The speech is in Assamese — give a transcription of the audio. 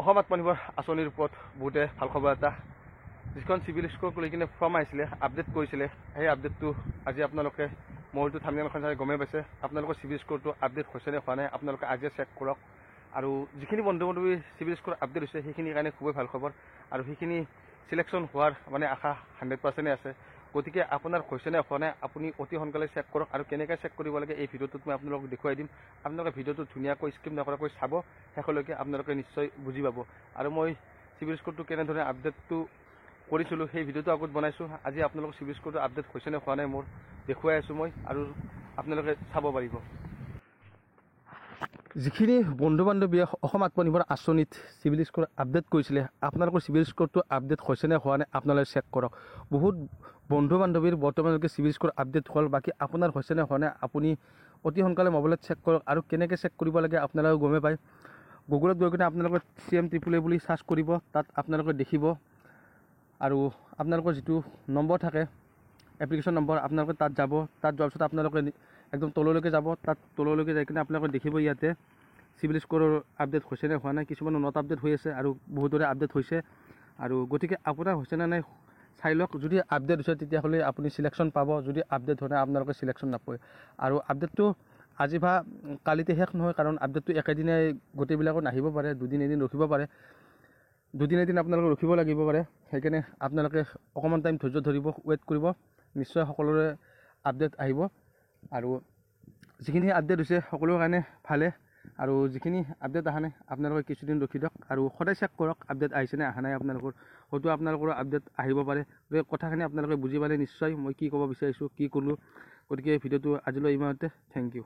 অসম আত্মনিৰ্ভৰ আঁচনিৰ ওপৰত বহুতে ভাল খবৰ এটা যিখন চিভিল স্ক'ৰক লৈ কিনে ফৰ্ম আহিছিলে আপডেট কৰিছিলে সেই আপডেটটো আজি আপোনালোকে মইতো থাম্বনেইলখন চাই গমেই পাইছে আপোনালোকৰ চিভিল স্ক'ৰটো আপডেট হৈছে নে হোৱা নাই আপোনালোকে আজিয়ে চেক কৰক আৰু যিখিনি বন্ধু বান্ধৱী চিভিল স্ক'ৰ আপডেট হৈছে সেইখিনিৰ কাৰণে খুবেই ভাল খবৰ আৰু সেইখিনি চিলেকশ্যন হোৱাৰ মানে আশা 100% আছে গতিকে আপোনাৰ হৈছে নে হোৱা নাই আপুনি অতি সোনকালে চেক কৰক আৰু কেনেকৈ চেক কৰিব লাগে এই ভিডিঅ'টোত মই আপোনালোকক দেখুৱাই দিম আপোনালোকে ভিডিঅ'টো ধুনীয়াকৈ স্কিপ নকৰাকৈ চাব শেষলৈকে আপোনালোকে নিশ্চয় বুজি পাব আৰু মই চিভিল স্ক'ৰটো কেনেধৰণে আপডেটটো কৰিছিলোঁ সেই ভিডিঅ'টো আগত বনাইছোঁ আজি আপোনালোকৰ চিভিল স্ক'ৰটো আপডেট হৈছে নে হোৱা নাই মোৰ দেখুৱাই আছোঁ মই আৰু আপোনালোকে চাব পাৰিব যিখিনি বন্ধু বান্ধৱীয়ে অসম আত্মনিৰ্ভৰ আঁচনিত চিভিল স্ক'ৰ আপডেট কৰিছিলে আপোনালোকৰ চিভিল স্ক'ৰটো আপডেট হৈছে নে হোৱা নাই আপোনালোকে চেক কৰক বহুত বন্ধু বান্ধৱীৰ বৰ্তমানলৈকে চিভিল স্ক'ৰ আপডেট হ'ল বাকী আপোনাৰ হৈছে নে হোৱা নাই আপুনি অতি সোনকালে মোবাইলত চেক কৰক আৰু কেনেকৈ চেক কৰিব লাগে আপোনালোকে গমেই পায় গুগলত গৈ কিনে আপোনালোকে CM888 বুলি চাৰ্চ কৰিব তাত আপোনালোকে দেখিব আৰু আপোনালোকৰ যিটো নম্বৰ থাকে এপ্লিকেশ্যন নম্বৰ আপোনালোকে তাত যাব তাত যোৱাৰ পিছত আপোনালোকে একদম তললৈকে যাব তাত তললৈকে যাই কিনে আপোনালোকে দেখিব ইয়াতে চিভিল স্ক'ৰৰ আপডেট হৈছে নে হোৱা নাই কিছুমানৰ নট আপডেট হৈ আছে আৰু বহুতৰে আপডেট হৈছে আৰু গতিকে আপোনাৰ হৈছে নে নাই চাই লওক যদি আপডেট হৈছে তেতিয়াহ'লে আপুনি চিলেকশ্যন পাব যদি আপডেট হোৱা নাই আপোনালোকে চিলেকশ্যন নাপায় আৰু আপডেটটো আজি বা কালিতে শেষ নহয় কাৰণ আপডেটটো একেদিনাই গোটেইবিলাকত নাহিব পাৰে দুদিন এদিন ৰখিব পাৰে দুদিন এদিন আপোনালোকে ৰখিব লাগিব পাৰে সেইকাৰণে আপোনালোকে অকণমান টাইম ধৈৰ্য ধৰিব ৱেইট কৰিব নিশ্চয় সকলোৰে আপডেট আহিব আৰু যিখিনি আপডেট হৈছে সকলোৰে কাৰণে ভালে আৰু যিখিনি আপডেট অহা নাই আপোনালোকে কিছুদিন ৰখি দিয়ক আৰু সদায় চেক কৰক আপডেট আহিছে নে অহা নাই আপোনালোকৰ হয়তো আপোনালোকৰ আপডেট আহিব পাৰে গতিকে কথাখিনি আপোনালোকে বুজি পালে নিশ্চয় মই কি ক'ব বিচাৰিছোঁ কি ক'লোঁ গতিকে ভিডিঅ'টো আজিলৈ ইমানতে থেংক ইউ